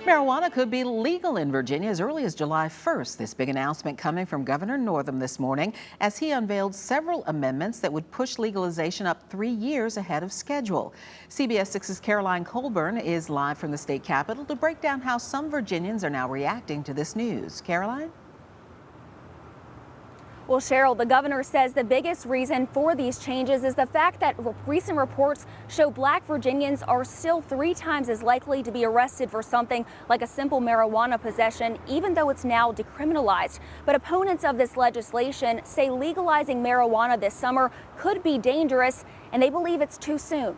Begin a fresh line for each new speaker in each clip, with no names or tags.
Marijuana could be legal in Virginia as early as July 1st. This big announcement coming from Governor Northam this morning as he unveiled several amendments that would push legalization up 3 years ahead of schedule. CBS 6's Caroline Colburn is live from the state capitol to break down how some Virginians are now reacting to this news. Caroline?
Well, Cheryl, the governor says the biggest reason for these changes is the fact that recent reports show Black Virginians are still 3 times as likely to be arrested for something like a simple marijuana possession, even though it's now decriminalized. But opponents of this legislation say legalizing marijuana this summer could be dangerous, and they believe it's too soon.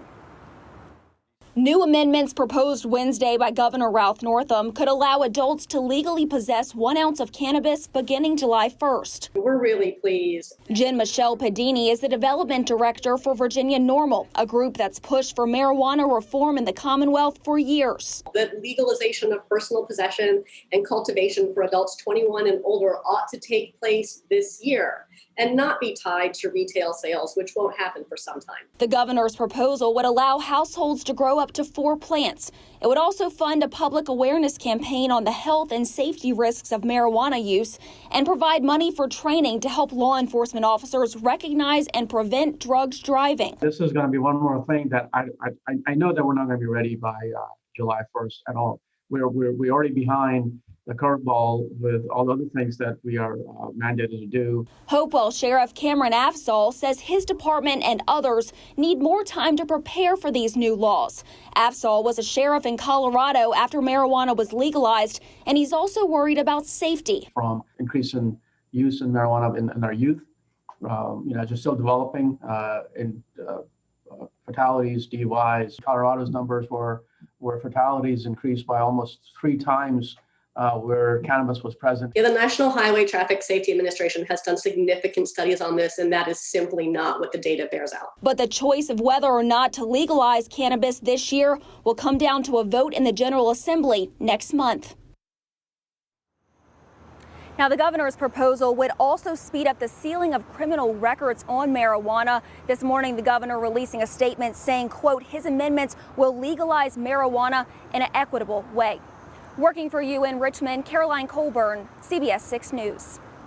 New amendments proposed Wednesday by Governor Ralph Northam could allow adults to legally possess 1 ounce of cannabis beginning July 1st.
We're really pleased.
Jen Michelle Padini is the development director for Virginia NORML, a group that's pushed for marijuana reform in the Commonwealth for years.
The legalization of personal possession and cultivation for adults 21 and older ought to take place this year and not be tied to retail sales, which won't happen for some time.
The governor's proposal would allow households to grow up to 4 plants. It would also fund a public awareness campaign on the health and safety risks of marijuana use and provide money for training to help law enforcement officers recognize and prevent drugs driving.
This is going to be one more thing that I know that we're not going to be ready by July 1st at all. We're already behind the curveball with all the other things that we are mandated to do.
Hopewell Sheriff Cameron Afzal says his department and others need more time to prepare for these new laws. Afzal was a sheriff in Colorado after marijuana was legalized, and he's also worried about safety.
From increasing use in marijuana in our youth, as you're still developing in fatalities, DUIs. Colorado's numbers were fatalities increased by almost 3 times where cannabis was present.
The National Highway Traffic Safety Administration has done significant studies on this, and that is simply not what the data bears out.
But the choice of whether or not to legalize cannabis this year will come down to a vote in the General Assembly next month. Now, the governor's proposal would also speed up the sealing of criminal records on marijuana. This morning, the governor releasing a statement saying, quote, his amendments will legalize marijuana in an equitable way. Working for you in Richmond, Caroline Colburn, CBS 6 News.